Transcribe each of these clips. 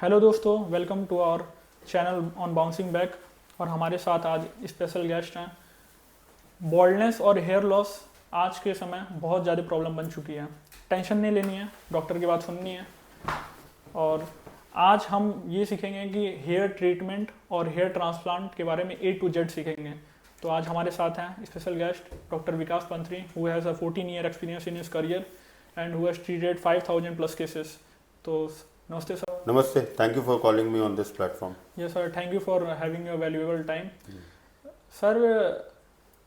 Hello दोस्तों, welcome to our channel on bouncing back. और हमारे साथ आज स्पेशल गेस्ट हैं। बॉल्डनेस और हेयर लॉस आज के समय बहुत ज़्यादा प्रॉब्लम बन चुकी है। टेंशन नहीं लेनी है, डॉक्टर की बात सुननी है। और आज हम ये सीखेंगे कि हेयर ट्रीटमेंट और हेयर ट्रांसप्लांट के बारे में A to Z सीखेंगे। तो आज हमारे साथ हैं special guest doctor Vikas Panthari, who has a 14 year experience in his career and who has treated 5000 plus cases. तो नमस्ते sir. Namaste. Thank you for calling me on this platform. Yes sir, thank you for having your valuable time. Sir,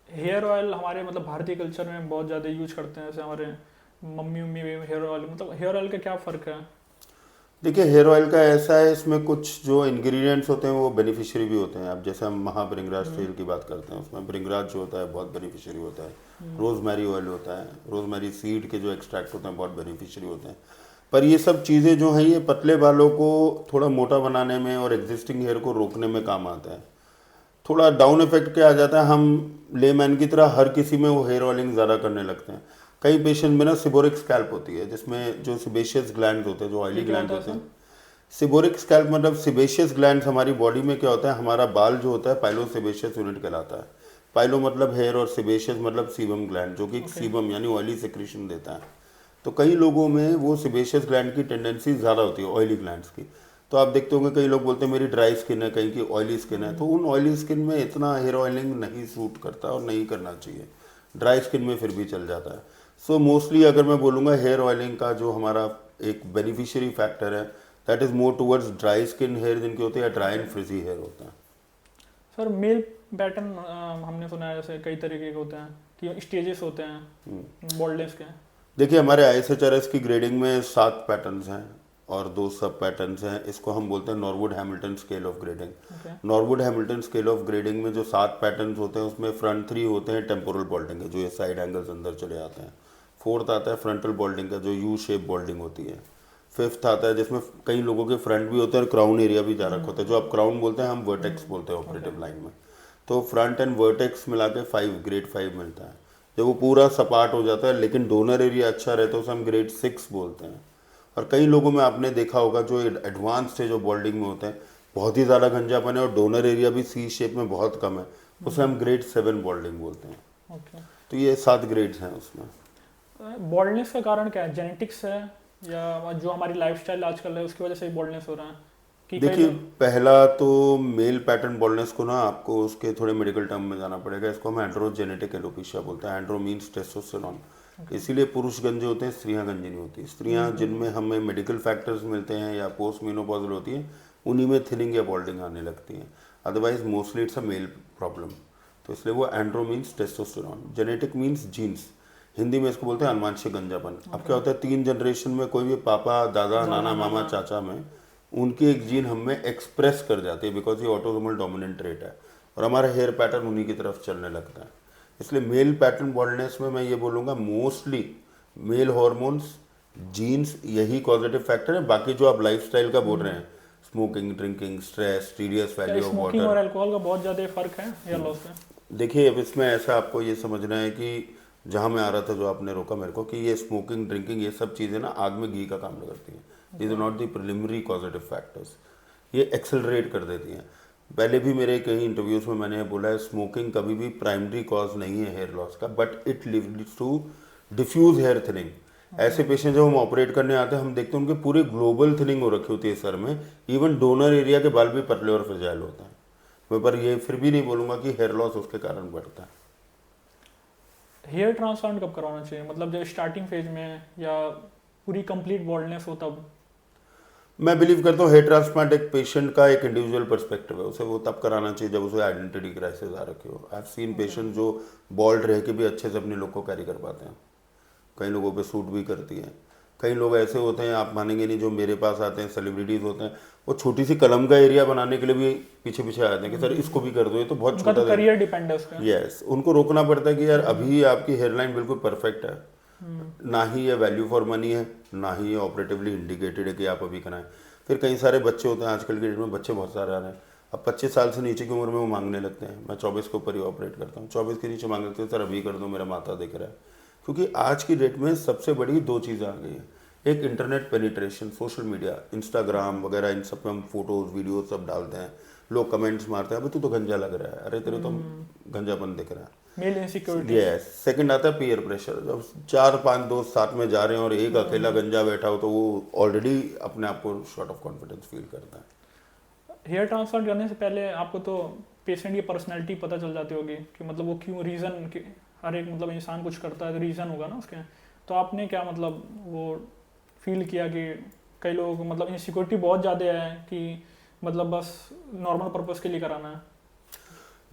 hair oil हमारे मतलब भारतीय culture में बहुत ज़्यादा use करते हैं। जैसे हमारे मम्मी भी हेयर ऑयल, मतलब हेयर ऑयल का क्या फ़र्क है? देखिए, हेयर ऑयल का ऐसा है, इसमें कुछ जो इंग्रेडिएंट्स होते हैं वो बेनिफिशियरी भी होते हैं। अब जैसे हम महाभृंगराज तेल की बात करते हैं, उसमें भृंगराज जो होता है बहुत बेनिफिशियरी होता है। रोजमेरी ऑयल होता है, रोजमेरी सीड के जो एक्सट्रैक्ट होते हैं बहुत बेनिफिशियरी होते हैं। पर ये सब चीज़ें जो हैं ये पतले बालों को थोड़ा मोटा बनाने में और एग्जिस्टिंग हेयर को रोकने में काम आता है। थोड़ा डाउन इफेक्ट क्या आ जाता है, हम लेमैन की तरह हर किसी में वो हेयर ऑयलिंग ज़्यादा करने लगते हैं। कई पेशेंट में ना सिबोरिक स्कैल्प होती है, जिसमें जो सिबेशियस ग्लैंड होते हैं, जो ऑयली ये क्या ग्लैंड होता है होते सर? हैं। सिबोरिक स्कैल्प मतलब सिबेशियस ग्लैंड हमारी बॉडी में क्या होता है, हमारा बाल जो होता है पाइलो सिबेशियस यूनिट कहलाता है। पाइलो मतलब हेयर और सिबेशियस मतलब सीबम ग्लैंड, जो कि एक ओके। सीबम यानी ऑयली सिक्रीशन देता है। तो कई लोगों में वो सिबेशियस ग्लैंड की टेंडेंसी ज़्यादा होती है ऑयली ग्लैंड्स की। तो आप देखते होंगे कई लोग बोलते हैं मेरी ड्राई स्किन है, कहीं की ऑयली स्किन है। तो उन ऑयली स्किन में इतना हेयर ऑयलिंग नहीं सूट करता और नहीं करना चाहिए। ड्राई स्किन में फिर भी चल जाता है। सो मोस्टली अगर मैं बोलूँगा हेयर ऑयलिंग का जो हमारा एक बेनिफिशियरी फैक्टर है, that is more towards dry skin hair जिनके होते हैं, या ड्राई एंड फ्रिजी हेयर होता है। सर, मेल पैटर्न हमने सुना है जैसे कई तरीके के होते हैं कि स्टेजेस होते हैं बॉल्डनेस के। देखिए, हमारे ISHRS की ग्रेडिंग में 7 पैटर्न्स हैं और 2 सब पैटर्न्स हैं। इसको हम बोलते हैं Norwood Hamilton scale of grading. Okay. Norwood Hamilton scale of grading में जो 7 पैटर्न्स होते हैं उसमें फ्रंट 3 होते हैं टेम्पोरल बॉल्डिंग के, जो ये साइड एंगल्स अंदर चले आते हैं। फोर्थ आता है फ्रंटल बॉल्डिंग का, जो यू शेप बॉल्डिंग होती है। फिफ्थ आता है जिसमें कई लोगों के फ्रंट भी होते हैं और क्राउन एरिया भी जा रखा होता है। जो आप क्राउन बोलते हैं, हम वर्टेक्स बोलते हैं ऑपरेटिव लाइन में। तो फ्रंट एंड वर्टेक्स मिला के 5 ग्रेड 5 मिलता है। जब वो पूरा सपाट हो जाता है लेकिन डोनर एरिया अच्छा रहता है, उसे हम ग्रेड 6 बोलते हैं। और कई लोगों में आपने देखा होगा जो एडवांस स्टेज ऑफ बॉल्डिंग में होते हैं, बहुत ही ज़्यादा गंजापन है और डोनर एरिया भी सी शेप में बहुत कम है, उसे हम ग्रेड 7 बॉल्डिंग बोलते हैं। ओके। तो ये 7 ग्रेड्स हैं उसमें। बॉल्डनेस का कारण क्या है? जेनेटिक्स है या जो हमारी लाइफस्टाइल आजकल है उसकी वजह से बॉल्डनेस हो रहा है कि कई देखिए, लोग? पहला तो मेल पैटर्न बॉल्डनेस को ना आपको उसके थोड़े मेडिकल टर्म में जाना पड़ेगा। इसको हम एंड्रोजेनेटिक एलोपेशिया बोलते हैं। Andro means testosterone. इसीलिए पुरुष गंजे होते हैं, स्त्रियां गंजी नहीं होती। स्त्रियां जिनमें हमें मेडिकल फैक्टर्स मिलते हैं या पोस्ट मेनोपॉजल होती हैं, उन्हीं में थिनिंग या बॉल्डिंग आने लगती है। Otherwise mostly it's a male problem. तो इसलिए वो andro means testosterone, genetic means genes. Hindi में इसको बोलते हैं अनुवांशिक गंजापन। अब क्या होता है, 3 जनरेशन में कोई भी पापा दादा नाना मामा चाचा में उनकी एक जीन हम में एक्सप्रेस कर जाती है, बिकॉज ये ऑटोसोमल डोमिनेंट ट्रेट है और हमारा हेयर पैटर्न उन्हीं की तरफ चलने लगता है। इसलिए मेल पैटर्न बॉल्डनेस में मैं ये बोलूँगा मोस्टली मेल हॉर्मोन्स, जीन्स यही कॉजेटिव फैक्टर है। बाकी जो आप लाइफस्टाइल का बोल रहे हैं, स्मोकिंग, ड्रिंकिंग, स्ट्रेस, टीडियस क्या वैल्यू ऑफ स्मोकिंग और वाटर। अल्कोहल का बहुत ज़्यादा फर्क है हेयर लॉस में? देखिए, अब इसमें ऐसा आपको ये समझना है कि जहाँ मैं आ रहा था, जो आपने रोका मेरे को, कि ये स्मोकिंग, ड्रिंकिंग, ये सब चीज़ें ना आग में घी का काम करती हैं। These are not the preliminary causative factors. ये एक्सेलरेट कर देती हैं। पहले भी मेरे कई इंटरव्यूज़ में मैंने बोला है, स्मोकिंग कभी भी प्राइमरी कॉज नहीं है हेयर लॉस का, but it leads to diffuse hair thinning. ऐसे पेशेंट जब हम ऑपरेट करने आते हैं, हम देखते हैं उनके पूरे ग्लोबल थिनिंग हो रखी होती है सर में। इवन डोनर एरिया के बाल भी पतले और फ्रेजाइल होते हैं। पर ये फिर भी नहीं बोलूँगा कि हेयर लॉस उसके कारण बढ़ता है। हेयर ट्रांसप्लांट कब करवाना चाहिए? मतलब जब स्टार्टिंग फेज में या पूरी कंप्लीट बॉल्डनेस हो तब? मैं बिलीव करता हूँ हेयर ट्रांसप्लांट एक पेशेंट का एक इंडिविजुअल पर्सपेक्टिव है। उसे वो तब कराना चाहिए जब उसे आइडेंटिटी क्राइसिस आ रखी हो। आई हैव सीन पेशेंट जो बॉल्ड रह के भी अच्छे से अपने लुक को कैरी कर पाते हैं। कई लोगों पे सूट भी करती है। कई लोग ऐसे होते हैं, आप मानेंगे नहीं, जो मेरे पास आते हैं, सेलिब्रिटीज़ होते हैं, वो छोटी सी कलम का एरिया बनाने के लिए भी पीछे पीछे आते हैं कि सर इसको भी कर दो, ये तो बहुत उनका तो छोटा। करियर डिपेंड है उस पर। यस, उनको रोकना पड़ता है कि यार अभी आपकी हेयरलाइन बिल्कुल परफेक्ट है, ना ही ये वैल्यू फॉर मनी है, ना ही ये ऑपरेटिवली इंडिकेटेड है कि आप अभी कराएं। फिर कई सारे बच्चे होते हैं, आजकल के डेट में बच्चे बहुत सारे आ रहे हैं। अब 25 साल से नीचे की उम्र में वो मांगने लगते हैं। मैं 24 के ऊपर ही ऑपरेट करता हूँ। 24 के नीचे मांग लेते हैं, सर अभी कर दो, मेरा माथा दिख रहा है। क्योंकि आज की डेट में सबसे बड़ी 2 चीज़ें आ गई हैं। एक internet penetration, social media, Instagram वगैरह, इन सब पे हम फोटोज वीडियो सब डालते हैं, लोग कमेंट्स मारते हैं अबे तू तो गंजा लग रहा है, अरे तेरे तो गंजापन दिख रहा है। Mail insecurity. यस। सेकंड आता है पीयर प्रेशर। जब 4-5 दोस्त साथ में जा रहे हैं और एक अकेला गंजा बैठा हो तो वो ऑलरेडी अपने आप को शॉर्ट ऑफ कॉन्फिडेंस फील करता है। हेयर ट्रांसप्लांट करने से पहले आपको तो पेशेंट की पर्सनैलिटी पता चल जाती होगी कि मतलब वो क्यों, रीज़न, हर एक मतलब इंसान कुछ करता है तो रीज़न होगा ना उसके। तो आपने क्या मतलब वो फील किया कि कई लोगों को मतलब इनसिक्योरिटी बहुत ज़्यादा है कि मतलब बस नॉर्मल पर्पज़ के लिए कराना है?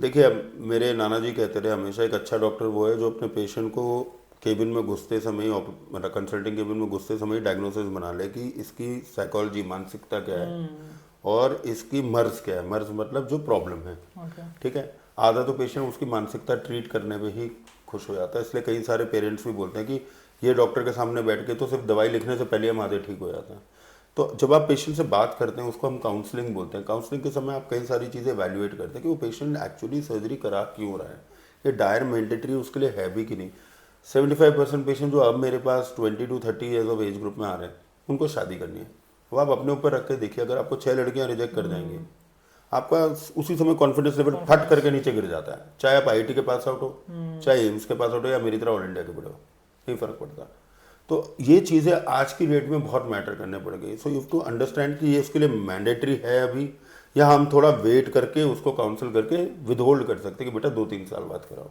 देखिए, अब मेरे नाना जी कहते रहे हमेशा, एक अच्छा डॉक्टर वो है जो अपने पेशेंट को केबिन में घुसते समय, मतलब कंसल्टिंग केबिन में घुसते समय डायग्नोसिस बना ले कि इसकी साइकोलॉजी, मानसिकता क्या है और इसकी मर्ज क्या है। मर्ज मतलब जो प्रॉब्लम है, ठीक है। आधा तो पेशेंट उसकी मानसिकता ट्रीट करने में ही खुश हो जाता है। इसलिए कई सारे पेरेंट्स भी बोलते हैं कि ये डॉक्टर के सामने बैठ के तो सिर्फ दवाई लिखने से पहले हम आधे ठीक हो जाते हैं। तो जब आप पेशेंट से बात करते हैं उसको हम काउंसलिंग बोलते हैं। काउंसलिंग के समय आप कई सारी चीज़ें एवेल्युएट करते हैं कि वो पेशेंट एक्चुअली सर्जरी करा क्यों रहा है, ये डायर मैंडेटरी उसके लिए है भी कि नहीं। 75% पेशेंट जो अब मेरे पास 20 to 30 years of age group में आ रहे हैं उनको शादी करनी है। अब आप अपने ऊपर रख के देखिए, अगर आपको 6 लड़कियां रिजेक्ट कर जाएंगी, आपका उसी समय कॉन्फिडेंस लेवल फट करके नीचे गिर जाता है। चाहे आप IIT के पास आउट हो, चाहे एम्स के पास आउट हो, या मेरी तरह ऑल इंडिया के बड़े हो, नहीं फर्क पड़ता। तो ये चीज़ें आज की डेट में बहुत मैटर करने पड़ गई। सो यू टू अंडरस्टैंड कि ये उसके लिए मैंडेटरी है अभी, या हम थोड़ा वेट करके उसको काउंसिल करके विदहोल्ड कर सकते हैं कि बेटा 2-3 साल बाद कराओ।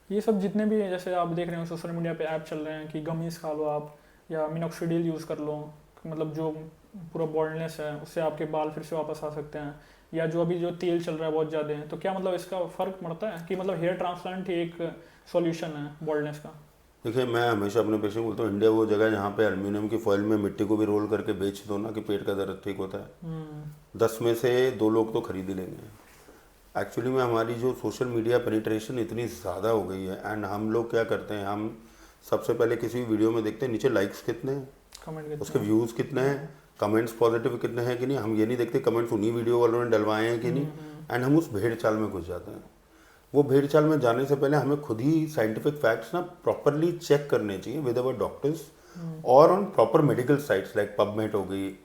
ये सब जितने भी जैसे आप देख रहे हो सोशल मीडिया पे ऐप चल रहे हैं कि गमीज खा लो आप या मिनॉक्सिडिल यूज़ कर लो, मतलब जो पूरा बॉल्डनेस है उससे आपके बाल फिर से वापस आ सकते हैं, या जो अभी जो तेल चल रहा है बहुत ज़्यादा है, तो क्या मतलब इसका फ़र्क पड़ता है कि मतलब हेयर ट्रांसप्लांट ही एक सॉल्यूशन है बॉल्डनेस का? देखिए, मैं हमेशा अपने पेशेंट बोलता हूँ, इंडिया वो जगह है जहाँ पे एल्यूमिनियम की फॉइल में मिट्टी को भी रोल करके बेच दो ना कि पेट का दर्द ठीक होता है। 10 में से 2 लोग तो खरीद ही लेंगे। एक्चुअली में हमारी जो सोशल मीडिया पेनिट्रेशन इतनी ज़्यादा हो गई है, एंड हम लोग क्या करते हैं, हम सबसे पहले किसी भी वीडियो में देखते हैं नीचे लाइक्स कितने हैं, कमेंट उसके व्यूज़ कितने हैं, कमेंट्स पॉजिटिव कितने हैं कि नहीं। हम ये नहीं देखते कमेंट्स उन्हीं वीडियो वालों ने डलवाए हैं कि नहीं, एंड हम उस भेड़ चाल में घुस जाते हैं। वो भेड़ चाल में जाने से पहले हमें खुद ही साइंटिफिक फैक्ट्स ना प्रॉपरली चेक करने चाहिए विद अवर डॉक्टर्स और on proper medical sites like PubMed हो गई,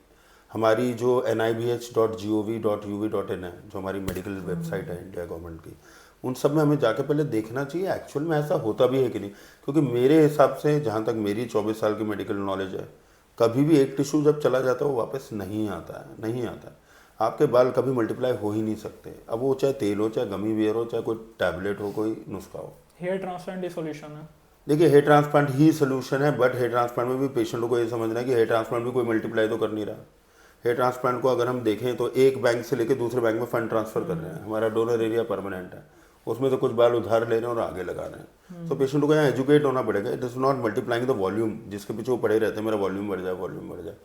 हमारी जो nibh.gov.uv.in है, जो हमारी मेडिकल वेबसाइट है इंडिया गवर्नमेंट की, उन सब में हमें जाके पहले देखना चाहिए एक्चुअल में ऐसा होता भी है कि नहीं। क्योंकि मेरे हिसाब से, जहाँ तक मेरी 24 साल की मेडिकल नॉलेज है, कभी भी एक टिश्यू जब चला जाता है वो वापस नहीं आता है, नहीं आता है। आपके बाल कभी मल्टीप्लाई हो ही नहीं सकते, अब वो चाहे तेल हो, चाहे गमी बियर हो, चाहे कोई टैबलेट हो, कोई नुस्खा हो। हेयर ट्रांसप्लांट ही सॉल्यूशन है? देखिए, हेयर ट्रांसप्लांट ही सोल्यूशन है, बट हेयर ट्रांसप्लांट में भी पेशेंटों को ये समझना है कि हेयर ट्रांसप्लांट भी कोई मल्टीप्लाई तो कर नहीं रहा। हेयर ट्रांसप्लांट को अगर हम देखें तो एक बैंक से लेकर दूसरे बैंक में फंड ट्रांसफर कर रहे हैं। हमारा डोनर एरिया परमानेंट है, उसमें तो कुछ बाल उधार ले रहे हैं और आगे लगा रहे हैं। तो पेशेंटों को यहाँ एजुकेट होना पड़ेगा। It is not multiplying the volume, जिसके पीछे वो पड़े रहते हैं मेरा वॉल्यूम बढ़ जाए, वॉल्यूम बढ़ जाए।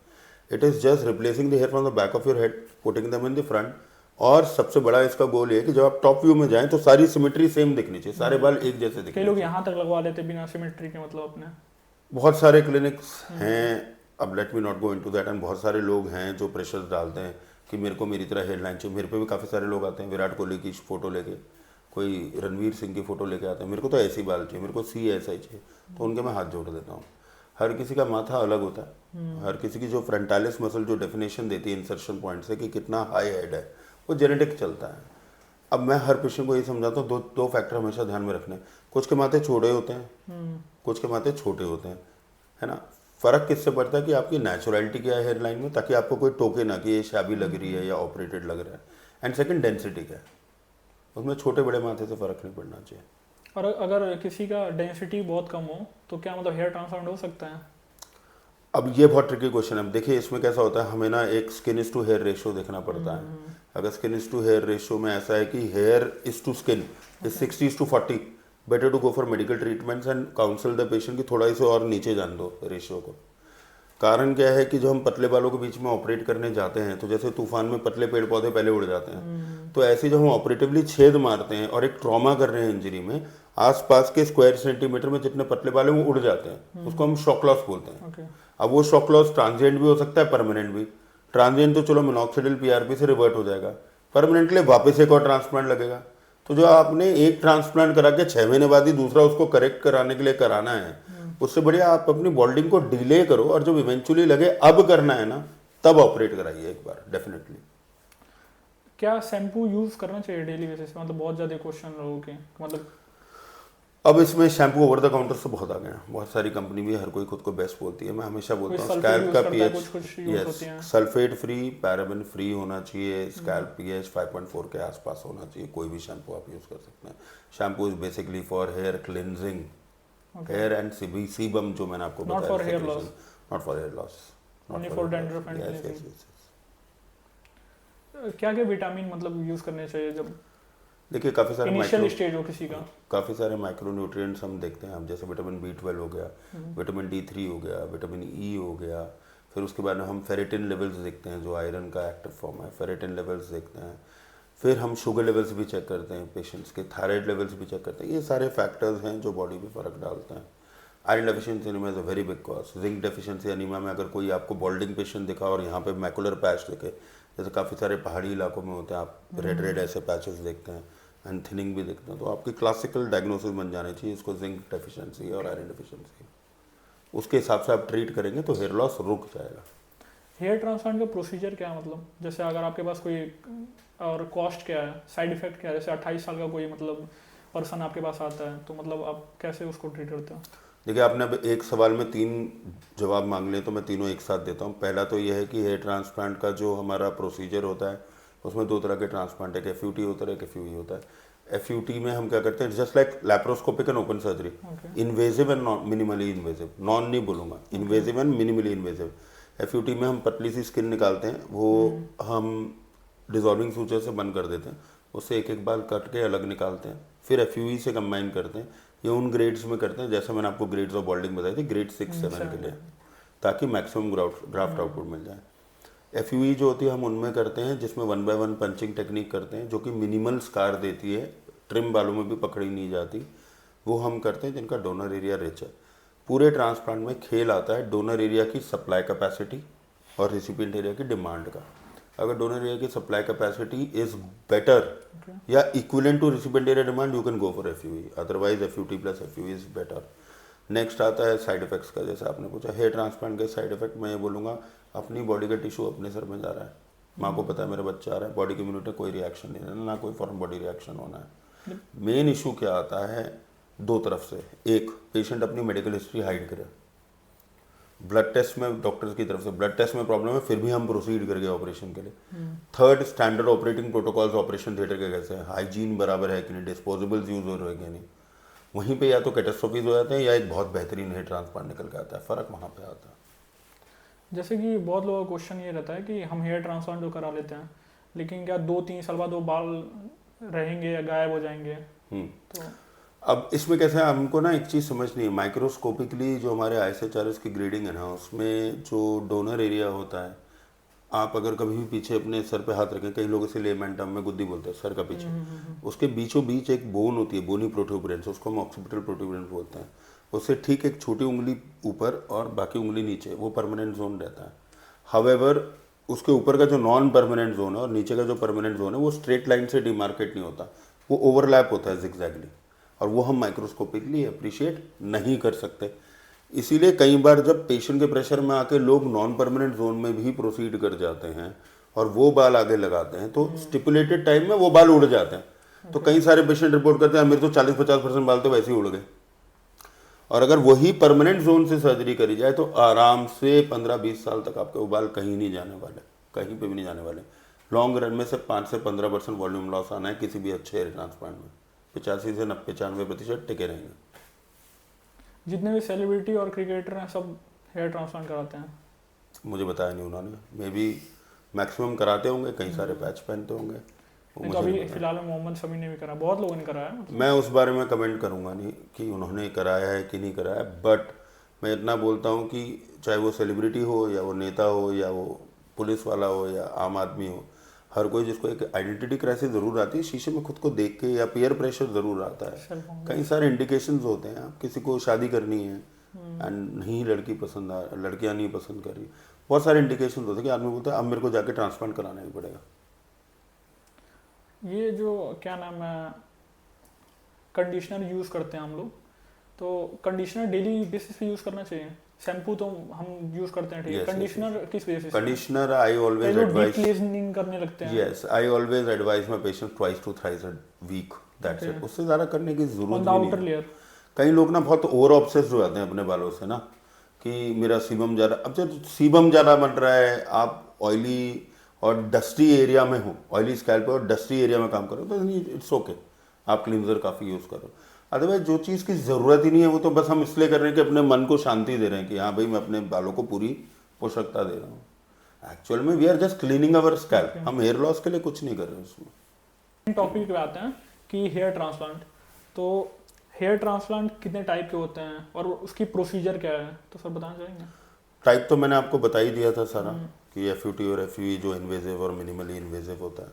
It is just replacing the hair from the back of your head, putting them in the front. और सबसे बड़ा इसका गोल ये है कि जब आप टॉप व्यू में जाएं तो सारी सिमेट्री सेम दिखनी चाहिए, सारे बाल एक जैसे दिखने। कई लोग यहाँ तक लगवा लेते बिना सिमेट्री के, मतलब अपने बहुत सारे क्लिनिक्स हैं, अब let me not go into that, and बहुत सारे लोग हैं जो प्रेशर डालते हैं कि मेरे को मेरी तरह हेयरलाइन चाहिए। मेरे पे भी काफ़ी सारे लोग आते हैं विराट कोहली की फ़ोटो लेके, कोई रणवीर सिंह की फ़ोटो लेके आते हैं, मेरे को तो ऐसे ही बाल चाहिए, मेरे को CSI चाहिए। तो उनके मैं हाथ जोड़ देता हूँ। हर किसी का माथा अलग होता है, हर किसी की जो फ्रंटालिस मसल जो डेफिनेशन देती है इंसर्शन पॉइंट से कि कितना हाई हेड है, वो जेनेटिक चलता है। अब मैं हर पेशेंट को ये समझाता हूँ, दो फैक्टर हमेशा ध्यान में रखने। कुछ के माथे छोटे होते हैं, कुछ के माथे छोटे होते हैं, है ना। फ़र्क किससे पड़ता है कि आपकी नेचुरलिटी क्या है हेयरलाइन में, ताकि आपको कोई टोके ना कि ये शाबी लग रही है या ऑपरेटेड लग रहा है। एंड सेकंड, डेंसिटी क्या है, उसमें छोटे बड़े माथे से फ़र्क नहीं पड़ना चाहिए। और अगर किसी का डेंसिटी बहुत कम हो तो क्या मतलब हेयर ट्रांसप्लांट हो सकता है? अब ये बहुत ट्रिकी क्वेश्चन है। देखिए, इसमें कैसा होता है, हमें ना एक skin is to hair ratio देखना पड़ता है। अगर skin is to hair ratio में ऐसा है कि hair is to skin is 60:40, better to go for medical treatments and counsel the patient की थोड़ा इसे और नीचे जान दो रेशियो को। कारण क्या है कि जो हम पतले बालों के बीच में ऑपरेट करने जाते हैं, तो जैसे तूफान में पतले पेड़ पौधे पहले उड़ जाते हैं, तो ऐसे जब हम ऑपरेटिवली छेद मारते हैं और एक ट्रॉमा कर रहे हैं इंजरी में, आसपास के स्क्वायर सेंटीमीटर में जितने पतले बाल हैं वो उड़ जाते हैं, उसको हम शॉक लॉस बोलते हैं। अब वो शॉक लॉस ट्रांजिएंट भी हो सकता है, परमानेंट भी। ट्रांजिएंट तो चलो मिनॉक्सिडिल PRP से रिवर्ट हो जाएगा, परमानेंट के लिए वापस एक और ट्रांसप्लांट लगेगा। तो जो आपने एक ट्रांसप्लांट करा के 6 महीने बाद ही दूसरा उसको करेक्ट कराने के लिए कराना है, उससे बढ़िया आप अपनी बॉल्डिंग को डिले करो और जब इवेंचुअली लगे अब करना है ना, तब ऑपरेट कराइए एक बार डेफिनेटली। क्या शैम्पू यूज करना चाहिए डेली बेसिस पे? मतलब बहुत ज्यादा क्वेश्चन लोगों के, मतलब अब इसमें शैम्पू ओवर द काउंटर से बहुत आ गए हैं, बहुत सारी कंपनी भी हर कोई खुद को बेस्ट बोलती है। मैं हमेशा कोई बोलता हूँ सल्फेट स्कैल्प यूज का करता है, पीएच, कुछ यूज होती हैं। सल्फेट फ्री, पैराबेन फ्री होना चाहिए, स्कैल्प पीएच 5.4 के आसपास होना चाहिए। कोई भी शैम्पू आप यूज़ कर सकते हैं। Shampoo is basically for hair cleansing, hair and sebum जो मैंने आपको नॉट बताया, for hair loss, not for hair loss, only for dandruff and cleansing. क्या क्या विटामिन मतलब यूज करने चाहिए जब देखिए काफ़ी सारे इनिशियल स्टेज हो किसी का? काफ़ी सारे माइक्रो न्यूट्रिएंट्स हम देखते हैं। हम जैसे विटामिन B12 हो गया, विटामिन D3 हो गया, विटामिन E हो गया। फिर उसके बाद हम फेरेटिन लेवल्स देखते हैं जो आयरन का एक्टिव फॉर्म है, फेरेटिन लेवल्स देखते हैं। फिर हम शुगर लेवल्स भी चेक करते हैं पेशेंट्स के, थायराइड लेवल्स भी चेक करते हैं। ये सारे फैक्टर्स हैं जो बॉडी पे फ़र्क डालते हैं। Iron deficiency anaemia is a very big cause. Zinc deficiency anaemia में अगर कोई आपको बॉल्डिंग पेशेंट दिखा और यहाँ पे मैकुलर पैच दिखे, जैसे काफ़ी सारे पहाड़ी इलाकों में होते हैं, आप रेड रेड ऐसे पैचेस देखते हैं एंड थिनिंग भी देखते हैं, तो आपकी क्लासिकल डायग्नोसिस बन जानी चाहिए इसको जिंक डेफिशिएंसी और आयरन डेफिशिएंसी। उसके हिसाब से आप ट्रीट करेंगे तो हेयर लॉस रुक जाएगा। हेयर ट्रांसप्लांट का प्रोसीजर क्या है? मतलब जैसे अगर आपके पास कोई, और कॉस्ट क्या है, साइड इफेक्ट क्या है? जैसे 28 साल का कोई मतलब पर्सन आपके पास आता है तो मतलब आप कैसे उसको ट्रीट करते हो? देखिए आपने अब एक सवाल में 3 जवाब मांग लिए तो मैं तीनों एक साथ देता हूँ। पहला तो यह है कि हेयर ट्रांसप्लांट का जो हमारा प्रोसीजर होता है उसमें 2 तरह के ट्रांसप्लांट, एक FUT होता है, एक FUE होता है। FUT में हम क्या करते हैं, just like laparoscopic and open surgery, invasive and minimally invasive, non नहीं बोलूँगा, invasive and minimally invasive. FUT में हम पतली सी स्किन निकालते हैं, वो हम डिजॉल्विंग सूचर से बंद कर देते हैं, उससे एक एक बाल कट के अलग निकालते हैं। फिर FUE से कंबाइन करते हैं। ये उन ग्रेड्स में करते हैं जैसे मैंने आपको ग्रेड्स ऑफ बॉल्डिंग बताई थी, ग्रेड 6-7 के लिए, ताकि मैक्सिमम ग्राफ्ट आउटपुट मिल जाए। FUE जो होती है हम उनमें करते हैं जिसमें 1 by 1 पंचिंग टेक्निक करते हैं, जो कि मिनिमल स्कार देती है, ट्रिम बालों में भी पकड़ी नहीं जाती। वो हम करते हैं जिनका डोनर एरिया रिच है। पूरे ट्रांसप्लांट में खेल आता है डोनर एरिया की सप्लाई कैपेसिटी और रिसिपिएंट एरिया की डिमांड का। अगर डोनर एरिया की सप्लाई कैपेसिटी इज बेटर या equivalent to recipient area demand, you can go for FUE, otherwise FUT plus FUE is better. Next आता है साइड इफेक्ट्स का। जैसे आपने पूछा हेयर ट्रांसप्लांट के साइड इफेक्ट, मैं ये बोलूँगा अपनी बॉडी का टिश्यू अपने सर में जा रहा है, माँ को पता है मेरा बच्चा आ रहा है, बॉडी की इम्यूनिटी कोई रिएक्शन नहीं है, ना कोई फॉरन बॉडी रिएक्शन होना है। मेन इशू क्या आता है 2 तरफ से, एक पेशेंट अपनी मेडिकल हिस्ट्री हाइड करे, ब्लड टेस्ट में डॉक्टर्स की तरफ से ब्लड टेस्ट में प्रॉब्लम है फिर भी हम प्रोसीड कर गए ऑपरेशन के लिए। Third, standard operating protocols operation theatre के कैसे हैं, हाइजीन बराबर है कि नहीं, डिस्पोजेबल्स यूज हो रहे हैं कि नहीं। वहीं पे या तो कैटास्ट्रोफीज हो जाते हैं या एक बहुत बेहतरीन हेयर ट्रांसप्लांट निकल के आता है, फ़र्क वहाँ पे आता है। जैसे कि बहुत लोगों का क्वेश्चन ये रहता है कि हम हेयर ट्रांसप्लांट जो करा लेते हैं, लेकिन क्या 2-3 साल बाद वो बाल रहेंगे या गायब हो जाएंगे? तो अब इसमें कैसे है, हमको ना एक चीज़ समझनी है, माइक्रोस्कोपिकली जो हमारे ISHRS की ग्रेडिंग है ना, उसमें जो डोनर एरिया होता है, आप अगर कभी भी पीछे अपने सर पे हाथ रखें, कई लोग इसे लेमैन टर्म में गुद्दी बोलते हैं, सर का पीछे, उसके बीचों बीच एक बोन होती है, बोनी प्रोट्यूबरेंस, उसको हम ऑक्सीपिटल प्रोट्यूबरेंस बोलते हैं। उससे ठीक एक छोटी उंगली ऊपर और बाकी उंगली नीचे, वो परमानेंट जोन रहता है। हावेवर उसके ऊपर का जो नॉन परमानेंट जोन है और नीचे का जो परमानेंट जोन है वो स्ट्रेट लाइन से डिमार्केट नहीं होता, वो ओवरलैप होता है जिगजैगली, और वो हम माइक्रोस्कोपिकली अप्रिशिएट नहीं कर सकते। इसीलिए कई बार जब पेशेंट के प्रेशर में आके लोग नॉन परमानेंट जोन में भी प्रोसीड कर जाते हैं और वो बाल आगे लगाते हैं तो स्टिपुलेटेड टाइम में वो बाल उड़ जाते हैं। तो कई सारे पेशेंट रिपोर्ट करते हैं मेरे तो 40-50% बाल तो वैसे ही उड़ गए। और अगर वही परमानेंट जोन से सर्जरी करी जाए तो आराम से 15-20 साल तक आपके वो बाल कहीं नहीं जाने वाले, कहीं पे भी नहीं जाने वाले। लॉन्ग रन में से 5 से 15% वॉल्यूम लॉस आना है किसी भी अच्छे हेयर ट्रांसप्लांट में, 85 से 95% टिके रहेंगे। जितने भी सेलिब्रिटी और क्रिकेटर हैं सब हेयर ट्रांसप्लांट कराते हैं? मुझे बताया नहीं उन्होंने, मे बी मैक्सिमम कराते होंगे, कई सारे पैच पहनते होंगे। तो अभी फिलहाल में मोहम्मद शमी ने भी करा, बहुत लोगों ने कराया मतलब। मैं उस बारे में कमेंट करूंगा नहीं कि उन्होंने कराया है कि नहीं कराया, बट मैं इतना बोलता हूं कि चाहे वो सेलिब्रिटी हो या वो नेता हो या वो पुलिस वाला हो या आम आदमी हो, हर कोई जिसको एक आइडेंटिटी क्राइसिस ज़रूर आती है, शीशे में खुद को देख के, या पीयर प्रेशर ज़रूर आता है। कई सारे इंडिकेशंस होते हैं, आप किसी को शादी करनी है एंड नहीं लड़की पसंद आ, लड़कियां नहीं पसंद कर रही, बहुत सारे इंडिकेशन होते हैं कि आदमी बोलता है अब मेरे को जाके ट्रांसप्लांट कराना ही पड़ेगा। ये जो क्या नाम है कंडीशनर यूज़ करते हैं हम लोग, तो कंडीशनर डेली बेसिस पे यूज करना चाहिए। शैम्पू तो हम यूज करते हैं, ठीक है, Yes, yes, कंडीशनर किस बेसिस पे? Conditioner I always deep advice, cleaning करने लगते हैं। Yes I always advice my patient twice to thrice a week, that's it. उससे ज़्यादा करने की जरूरत ऑन द भी नहीं आउटर है। लेयर। कई लोग ना बहुत ओवर ऑब्सेस्ड हो जाते हैं अपने बालों से ना, कि मेरा सीबम ज़्यादा, अब जब सीबम ज़्यादा बन रहा है, आप ऑयली और डस्टी एरिया में हो, ऑयली स्कैल्प पे और डस्टी एरिया में काम करो तो इट्स ओके, आप क्लींजर काफ़ी यूज़ करो। अदरवाइज जो चीज़ की ज़रूरत ही नहीं है वो तो बस हम इसलिए कर रहे हैं कि अपने मन को शांति दे रहे हैं कि हाँ भाई मैं अपने बालों को पूरी पोषकता दे रहा हूँ। एक्चुअल में we are just cleaning our scalp, हम हेयर लॉस के लिए कुछ नहीं कर रहे हैं उसमें। टॉपिक पे आते हैं कि हेयर ट्रांसप्लांट। तो हेयर ट्रांसप्लांट कितने टाइप के होते हैं और उसकी प्रोसीजर क्या है, तो सर बताना चाहेंगे? टाइप तो मैंने आपको बता ही दिया था सारा, कि एफयूटी और एफयूई जो इन्वेजिव और मिनिमली इन्वेजिव होता है।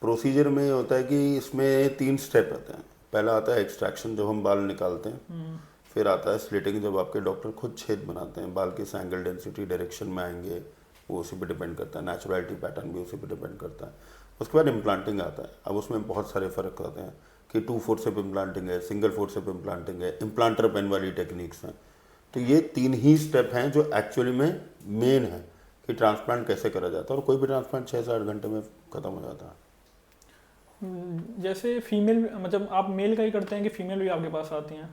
प्रोसीजर में ये होता है कि इसमें 3 स्टेप आते हैं। पहला आता है एक्सट्रैक्शन, जब हम बाल निकालते हैं। फिर आता है स्लिटिंग, जब आपके डॉक्टर खुद छेद बनाते हैं, बाल की एंगल डेंसिटी डायरेक्शन में आएंगे, वो उसी पे डिपेंड करता है, नेचुरलिटी पैटर्न भी उसी पे डिपेंड करता है। उसके बाद इम्प्लांटिंग आता है। अब उसमें बहुत सारे फ़र्क आते हैं कि 2 फोर्सेप इम्प्लांटिंग है, सिंगल फोर्सेप इम्प्लांटिंग है, इम्प्लांटर पेन वाली टेक्निक्स हैं। तो ये 3 ही स्टेप हैं जो एक्चुअली में मेन है कि ट्रांसप्लांट कैसे करा जाता है, और कोई भी ट्रांसप्लांट 6 से 8 घंटे में ख़त्म हो जाता है। जैसे फीमेल, मतलब आप मेल का ही करते हैं कि फीमेल भी आपके पास आती हैं?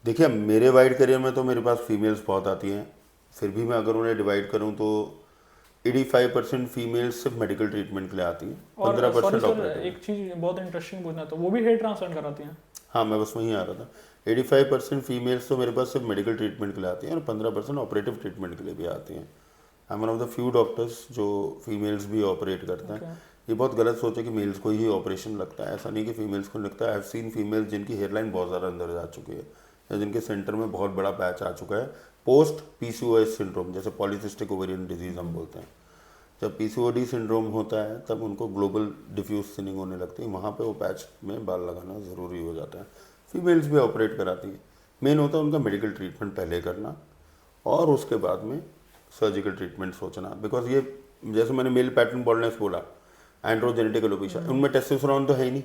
देखिए मेरे वाइड करियर में तो मेरे पास फीमेल्स बहुत आती हैं, फिर भी मैं अगर उन्हें डिवाइड करूं तो 85% फीमेल्स सिर्फ मेडिकल ट्रीटमेंट के लिए आती हैं, और 15% सर ऑपरेटिव। एक चीज़ बहुत इंटरेस्टिंग पूछना था, वो भी हेयर ट्रांसप्लांट कराती हैं? हाँ मैं बस वहीं आ रहा था। 85% फीमेल्स तो मेरे पास सिर्फ मेडिकल ट्रीटमेंट के लिए आती हैं और 15% ऑपरेटिव ट्रीटमेंट के लिए भी आती हैं। I am one of the few doctors जो फीमेल्स भी ऑपरेट करते हैं। ये बहुत गलत सोच है कि मेल्स को ही ऑपरेशन लगता है, ऐसा नहीं कि फीमेल्स को लगता है। आई हैव सीन फीमेल्स जिनकी हेयरलाइन बहुत ज़्यादा अंदर जा चुकी है, या जिनके सेंटर में बहुत बड़ा पैच आ चुका है पोस्ट पीसीओएस सिंड्रोम, जैसे पॉलीसिस्टिक ओवेरियन डिजीज हम बोलते हैं। जब पीसीओडी सिंड्रोम होता है तब उनको ग्लोबल डिफ्यूज थिनिंग होने लगती है, वहाँ पे वो पैच में बाल लगाना ज़रूरी हो जाता है। फीमेल्स भी ऑपरेट कराती हैं। मेन होता है उनका मेडिकल ट्रीटमेंट पहले करना और उसके बाद में सर्जिकल ट्रीटमेंट सोचना। बिकॉज ये जैसे मैंने मेल पैटर्न बॉल्डनेस बोला, एंड्रोजेनेटिक एलोपेशिया, उनमें टेस्टोस्टेरोन तो है ही नहीं।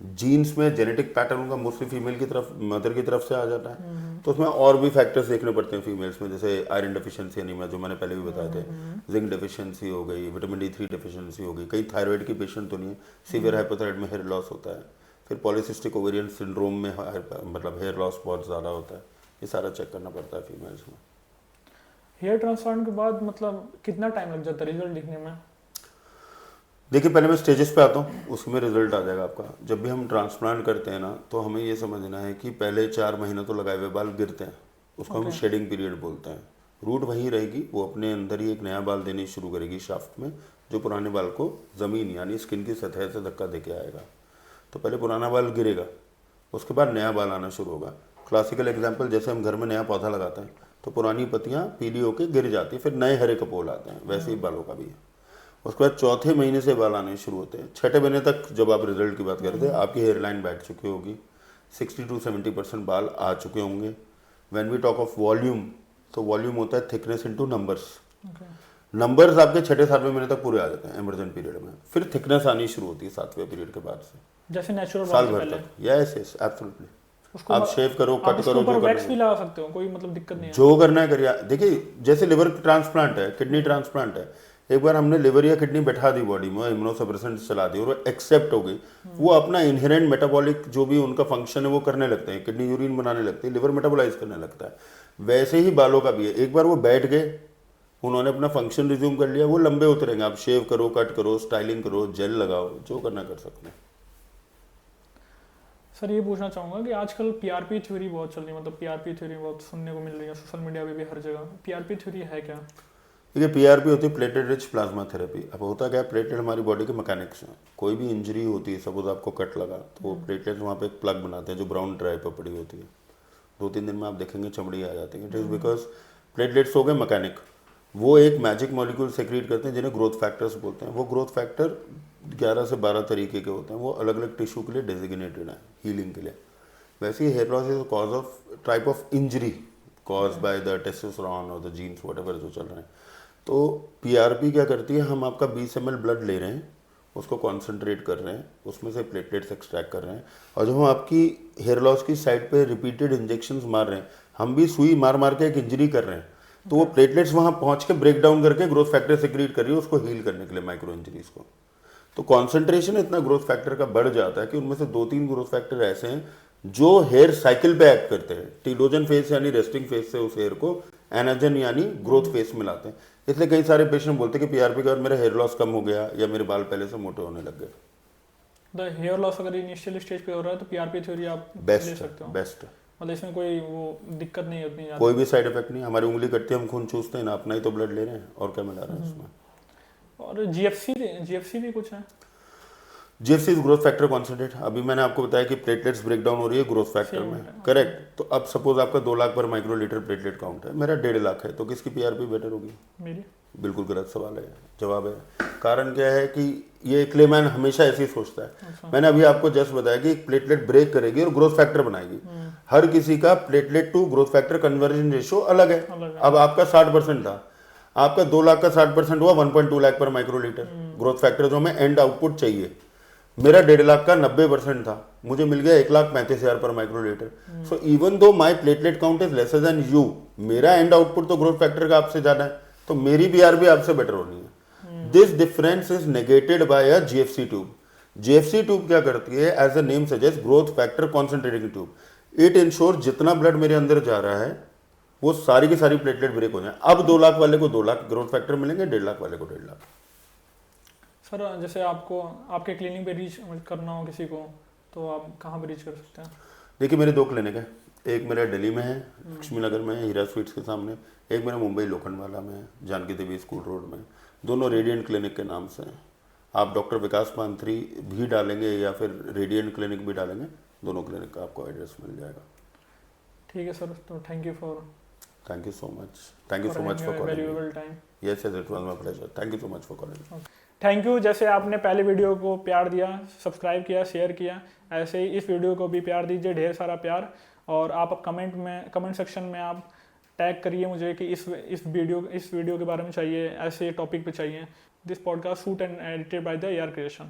जीन्स में जेनेटिक पैटर्न उनका मोस्टली फीमेल की तरफ, मदर की तरफ से आ जाता है। तो उसमें और भी फैक्टर्स देखने पड़ते हैं फीमेल्स में, जैसे आयरन डेफिशिएंसी एनीमिया जो मैंने पहले भी बताए थे, जिंक डेफिशिएंसी हो गई, विटामिन D3 डेफिशिएंसी हो गई। कई थायराइड की पेशेंट तो नहीं है, सीवियर हाइपोथायराइड में हेयर लॉस होता है। फिर पॉलीसिस्टिक ओवेरियन सिंड्रोम में मतलब हेयर लॉस बहुत ज़्यादा होता है। ये सारा चेक करना पड़ता है फीमेल्स में। हेयर ट्रांसप्लांट के बाद मतलब कितना टाइम लग जाता है रिजल्ट दिखने में? देखिए पहले मैं स्टेजेस पे आता हूँ, उसमें रिजल्ट आ जाएगा आपका। जब भी हम ट्रांसप्लांट करते हैं ना, तो हमें ये समझना है कि पहले 4 महीने तो लगाए हुए बाल गिरते हैं, उसको हम शेडिंग पीरियड बोलते हैं। रूट वहीं रहेगी, वो अपने अंदर ही एक नया बाल देनी शुरू करेगी शाफ्ट में, जो पुराने बाल को ज़मीन यानी स्किन की सतह से धक्का दे के आएगा। तो पहले पुराना बाल गिरेगा, उसके बाद नया बाल आना शुरू होगा। क्लासिकल एग्जाम्पल, जैसे हम घर में नया पौधा लगाते हैं तो पुरानी पत्तियाँ पीली होकर गिर जाती है, फिर नए हरे कपोल आते हैं, वैसे ही बालों का भी है। उसके बाद चौथे महीने से बाल आने शुरू होते हैं। छठे महीने तक जब आप रिजल्ट की बात करते हैं, आपकी हेयर लाइन बैठ चुकी होगी, 60 to 70% बाल आ चुके होंगे। When we talk of volume, तो वॉल्यूम होता है थिकनेस इनटू नंबर्स। नंबर्स आपके 6-7वें महीने तक पूरे आ जाते हैं इमरजेंट पीरियड में, फिर थिकनेस आनी शुरू होती है 7वें पीरियड के बाद से, जैसे नेचुरल साल भर तक। Yes yes absolutely. आप शेव करो, कट करो, जो वैक्स भी लगा सकते हो, कोई मतलब दिक्कत नहीं है? जो करना है करिए। देखिए जैसे लिवर ट्रांसप्लांट है, किडनी ट्रांसप्लांट है, एक बार हमने लिवर या किडनी बैठा दी बॉडी में, इम्यूनोसप्रेसेंट्स चला दी और एक्सेप्ट हो गई, वो अपना इनहेरेंट मेटाबॉलिक जो भी उनका फंक्शन है वो करने लगते हैं। किडनी यूरिन बनाने लगती है, लिवर मेटाबोलाइज करने लगता है। वैसे ही बालों का भी है, एक बार वो बैठ गए, उन्होंने अपना फंक्शन रिज्यूम कर लिया, वो लंबे होते रहेंगे। आप शेव करो, कट करो, स्टाइलिंग करो, जेल लगाओ, जो करना कर सकते हैं। सर ये पूछना चाहूँगा कि आजकल पीआरपी थ्योरी बहुत चल रही है, मतलब पीआरपी थ्योरी बहुत सुनने को मिल रही है सोशल मीडिया पे भी, हर जगह। पीआरपी थ्योरी है क्या? देखिए पीआरपी होती है प्लेटेड रिच प्लाज्मा थेरेपी। अब होता क्या है, प्लेटेड हमारी बॉडी के मैकेनिक्स हैं। कोई भी इंजरी होती है, सपोज आपको कट लगा, तो वो प्लेटेड वहाँ पे एक प्लग बनाते हैं जो ब्राउन ड्राई पर पड़ी होती है। 2-3 दिन में आप देखेंगे चमड़ी आ जाती है। इट इज़ बिकॉज प्लेटलेट्स हो गए मैकेनिक, वो एक मैजिक मॉलिक्यूल सेक्रेट करते हैं जिन्हें ग्रोथ फैक्टर्स बोलते हैं। वो ग्रोथ फैक्टर 11 से 12 तरीके के होते हैं, वो अलग अलग टिश्यू के लिए डेजिग्नेटेड है हीलिंग के लिए। वैसे ही hair loss is cause of type of injury cause by the testosterone और द जीन्स व्हाटएवर जो चल रहे हैं। तो पीआरपी क्या करती है, हम आपका 20 ml ब्लड ले रहे हैं, उसको कॉन्सेंट्रेट कर रहे हैं, उसमें से प्लेटलेट्स एक्सट्रैक्ट कर रहे हैं। और जब हम आपकी हेयर लॉस की साइड पे रिपीटेड इंजेक्शंस मार रहे हैं, हम भी सुई मार मार के एक इंजरी कर रहे हैं, तो वो प्लेटलेट्स वहाँ पहुँच के ब्रेक डाउन करके ग्रोथ फैक्टर सिक्रीट कर रही है उसको हील करने के लिए, माइक्रो इंजरीज को। तो कॉन्सेंट्रेशन इतना ग्रोथ फैक्टर का बढ़ जाता है कि उनमें से 2-3 ग्रोथ फैक्टर ऐसे हैं जो हेयर साइकिल पे एक्ट करते हैं। टीलोजन फेज यानी रेस्टिंग फेज से उस हेयर को एनाजन यानी ग्रोथ फेज में लाते हैं। इसलिए कई सारे पेशेंट बोलते हैं कि पीआरपी के बाद मेरा हेयर लॉस कम हो गया या मेरे बाल पहले से मोटे होने लग गए। द हेयर लॉस अगर इनिशियल स्टेज पे हो रहा है तो पीआरपी थ्योरी आप ले बेस्ट सकते हो। बेस्ट। मतलब इसमें कोई वो दिक्कत नहीं होती है, कोई भी साइड इफेक्ट नहीं। हमारी उंगली कटती है, हम खून चूसते हैं ना, अपना ही तो ब्लड ले रहे हैं, और क्या मिला रहे हैं उसमें। और जीएफसी भी कुछ है? GFC is growth factor concentrate. अभी मैंने आपको बताया कि प्लेटलेट्स ब्रेक डाउन हो रही है ग्रोथ फैक्टर में, करेक्ट। तो अब सपोज आपका 2 लाख पर माइक्रोलीटर प्लेटलेट काउंट है, मेरा 1.5 लाख है, तो किसकी पीआरपी बेटर होगी? मेरी। बिल्कुल गलत सवाल है, जवाब है। कारण क्या है कि ये क्लेमैन हमेशा ऐसे ही सोचता है। अच्छा। मैंने अभी आपको जस्ट बताया कि एक प्लेटलेट ब्रेक करेगी और ग्रोथ फैक्टर बनाएगी। हर किसी का platelet to growth factor conversion ratio अलग है। अब आपका 60% था, आपका 2 लाख का 60% हुआ 1.2 लाख पर माइक्रोलीटर ग्रोथ फैक्टर जो हमें एंड आउटपुट चाहिए। मेरा 1.5 लाख का 90% था, मुझे मिल गया 1,35,000 पर microlitre. So even though my platelet count is lesser than you, मेरा एंड आउटपुट तो ग्रोथ फैक्टर का आपसे ज्यादा है, तो मेरी बीआरबी आपसे बेटर होनी है। This difference is negated by a GFC tube. GFC tube क्या करती है? As a name suggest, growth factor concentrating tube. It ensure जितना ब्लड मेरे अंदर जा रहा है वो सारी की सारी प्लेटलेट ब्रेक हो जाए। अब 2 लाख वाले को 2 लाख ग्रोथ फैक्टर मिलेंगे, 1.5 लाख वाले को 1.5 लाख। सर जैसे आपको आपके क्लिनिक पे रीच करना हो किसी को तो आप कहाँ पे रीच कर सकते हैं? देखिए मेरे 2 क्लिनिक है, एक मेरा दिल्ली में है, लक्ष्मी नगर में है, हीरा स्वीट्स के सामने, एक मेरा मुंबई लोखंडवाला में है, जानकी देवी स्कूल रोड में। दोनों रेडियंट क्लिनिक के नाम से हैं। आप डॉक्टर विकास पांथरी भी डालेंगे या फिर रेडियंट क्लिनिक भी डालेंगे, दोनों क्लिनिक का आपको एड्रेस मिल जाएगा। ठीक है सर, तो thank you so much for calling. Valuable time. Yes it was my pleasure, thank you so much for calling. Thank you. जैसे आपने पहले वीडियो को प्यार दिया, सब्सक्राइब किया, शेयर किया, ऐसे ही इस वीडियो को भी प्यार दीजिए, ढेर सारा प्यार। और आप कमेंट सेक्शन में आप टैग करिए मुझे कि इस वीडियो के बारे में चाहिए, ऐसे टॉपिक पे चाहिए। This podcast shoot and edited by the AR creation.